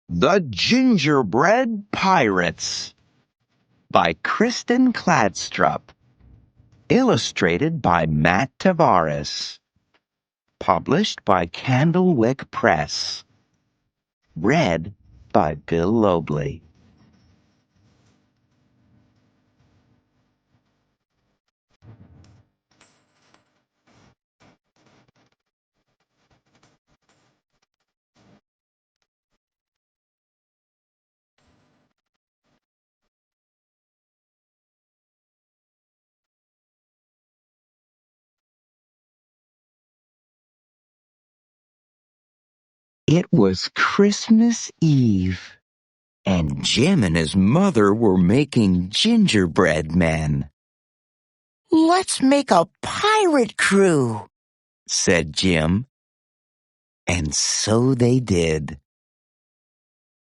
The Gingerbread Pirates by Kristen Kladstrup. Illustrated by Matt Tavares. Published by Candlewick Press. Read by Bill Lobley. It was Christmas Eve, and Jim and his mother were making gingerbread men. "Let's make a pirate crew," said Jim. And so they did.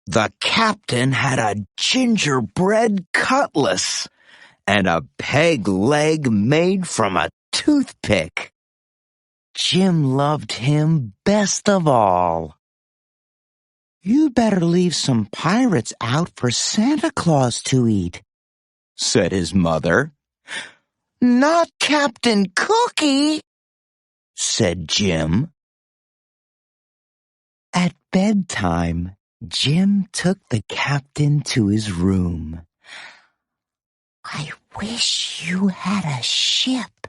The captain had a gingerbread cutlass and a peg leg made from a toothpick. Jim loved him best of all. "You better leave some pirates out for Santa Claus to eat," said his mother. "Not Captain Cookie," said Jim. At bedtime, Jim took the captain to his room. "I wish you had a ship,"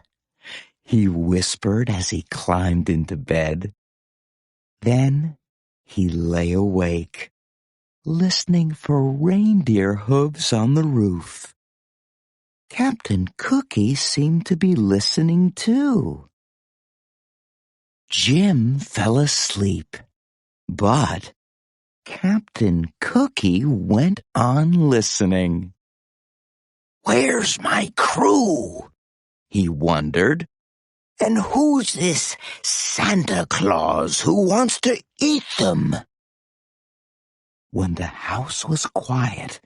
he whispered as he climbed into bed. Then he lay awake, listening for reindeer hooves on the roof. Captain Cookie seemed to be listening too. Jim fell asleep, but Captain Cookie went on listening. "Where's my crew?" he wondered. "And who's this Santa Claus who wants to eat them?" When the house was quiet,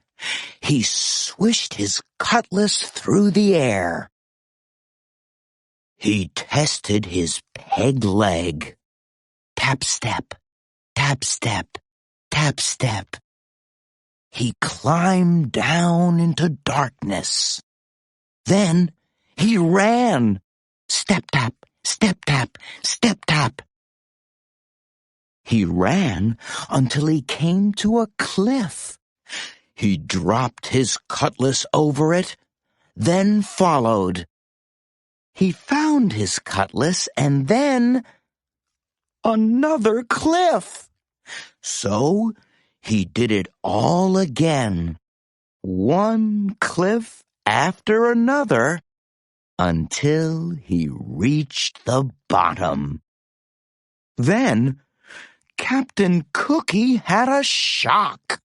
he swished his cutlass through the air. He tested his peg leg. Tap step, tap step, tap step. He climbed down into darkness. Then he ran. Step tap, step tap, step tap. He ran until he came to a cliff. He dropped his cutlass over it, then followed. He found his cutlass and then another cliff. So he did it all again, one cliff after another, until he reached the bottom. Then Captain Cookie had a shock.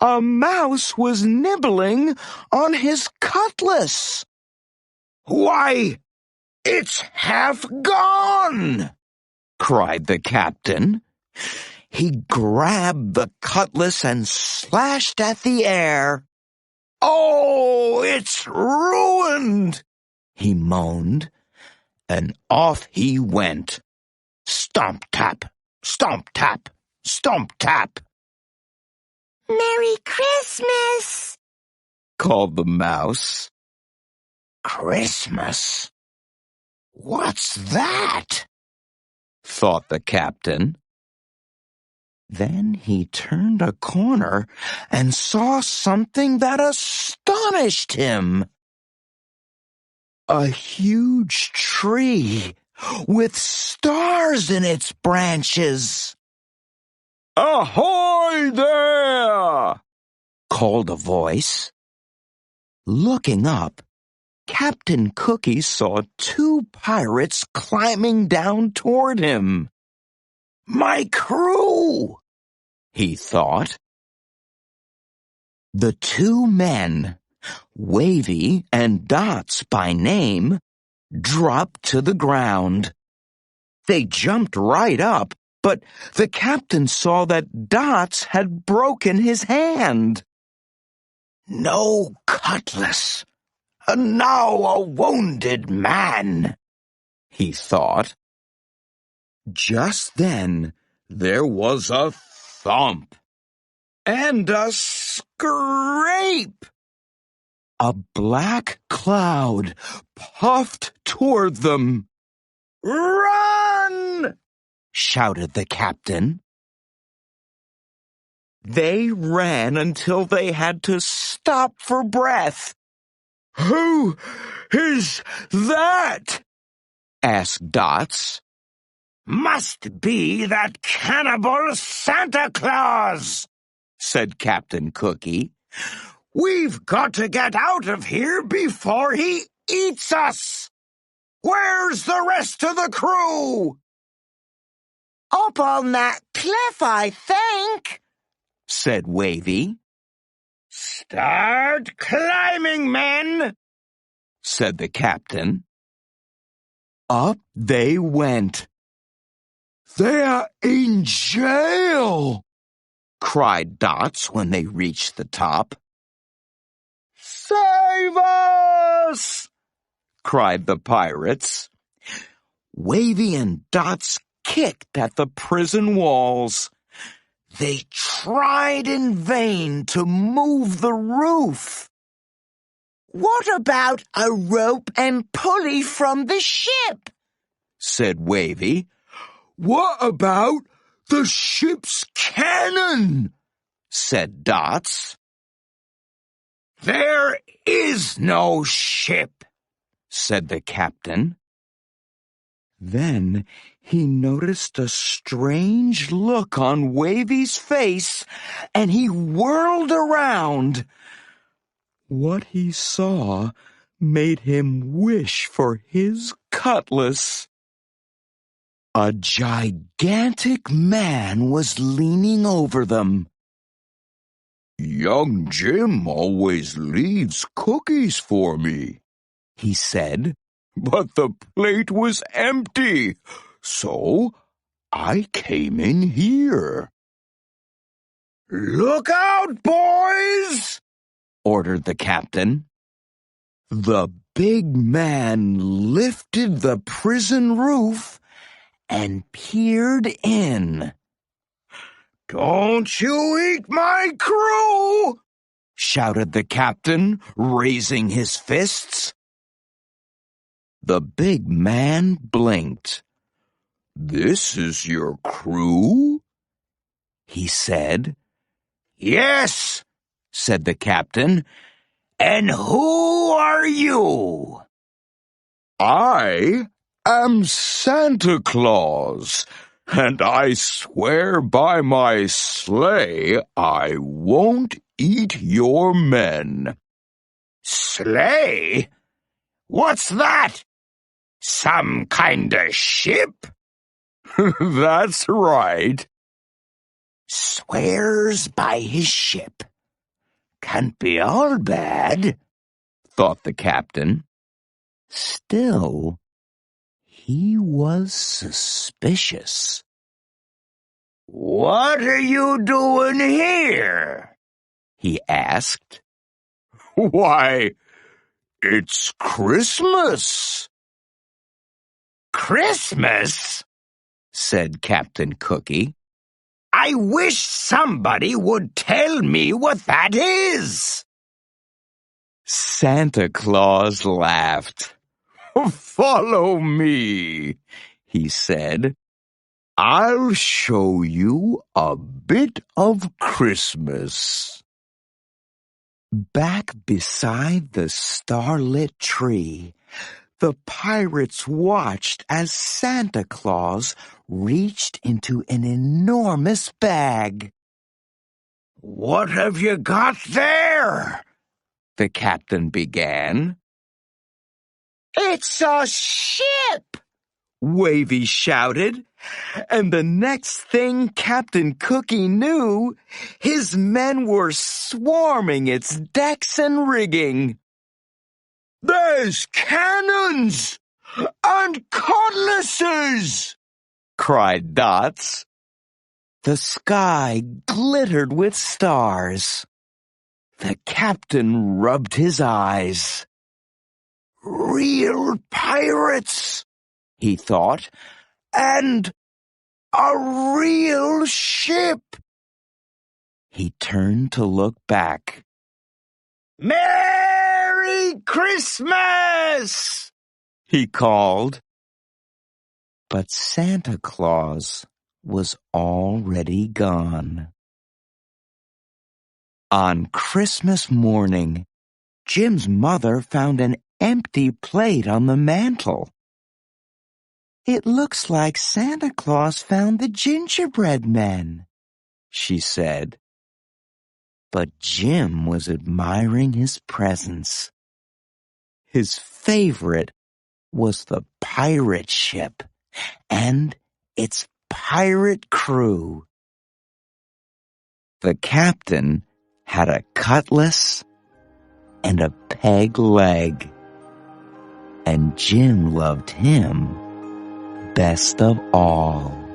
A mouse was nibbling on his cutlass. "Why, it's half gone!" cried the captain. He grabbed the cutlass and slashed at the air. "Oh, it's ruined!" he moaned, and off he went. Stomp tap, stomp tap, stomp tap. "Merry Christmas!" called the mouse. "Christmas? What's that?" thought the captain. Then he turned a corner and saw something that astonished him. A huge tree with stars in its branches. "Ahoy there!" called a voice. Looking up, Captain Cookie saw two pirates climbing down toward him. "My crew!" he thought. The two men, Wavy and Dots by name, dropped to the ground. They jumped right up, but the captain saw that Dots had broken his hand. "No cutlass, and now a wounded man," he thought. Just then, there was a thump and a scrape. A black cloud puffed toward them. "Run!" shouted the captain. They ran until they had to stop for breath. "Who is that?" asked Dots. "Must be that cannibal Santa Claus," said Captain Cookie. "We've got to get out of here before he eats us. Where's the rest of the crew?" "Up on that cliff, I think," said Wavy. "Start climbing, men," said the captain. Up they went. "They're in jail!" cried Dots when they reached the top. "Save us!" cried the pirates. Wavy and Dots kicked at the prison walls. They tried in vain to move the roof. "What about a rope and pulley from the ship?" said Wavy. "What about the ship's cannon?" said Dots. "There is no ship," said the captain. Then he noticed a strange look on Wavy's face, and he whirled around. What he saw made him wish for his cutlass. A gigantic man was leaning over them. "Young Jim always leaves cookies for me," he said, "but the plate was empty, so I came in here." "Look out, boys!" ordered the captain. The big man lifted the prison roof and peered in. "Don't you eat my crew!" shouted the captain, raising his fists. The big man blinked. "This is your crew?" he said. "Yes," said the captain. "And who are you?" "I am Santa Claus, and I swear by my sleigh I won't eat your men." "Sleigh? What's that? Some kind of ship?" "That's right." "Swears by his ship. Can't be all bad," thought the captain. Still, he was suspicious. "What are you doing here?" he asked. "Why, it's Christmas." "Christmas?" said Captain Cookie. "I wish somebody would tell me what that is." Santa Claus laughed. "Follow me," he said. "I'll show you a bit of Christmas." Back beside the starlit tree, the pirates watched as Santa Claus reached into an enormous bag. "What have you got there?" the captain began. "It's a ship!" Wavy shouted, and the next thing Captain Cookie knew, his men were swarming its decks and rigging. "There's cannons and cutlasses!" cried Dots. The sky glittered with stars. The captain rubbed his eyes. "Real pirates," he thought, "and a real ship." he turned to look back. "Merry Christmas!" he called. But Santa Claus was already gone. On Christmas morning, Jim's mother found an empty plate on the mantel. "It looks like Santa Claus found the gingerbread men," she said. But Jim was admiring his presents. His favorite was the pirate ship and its pirate crew. The captain had a cutlass and a peg leg, and Jim loved him best of all.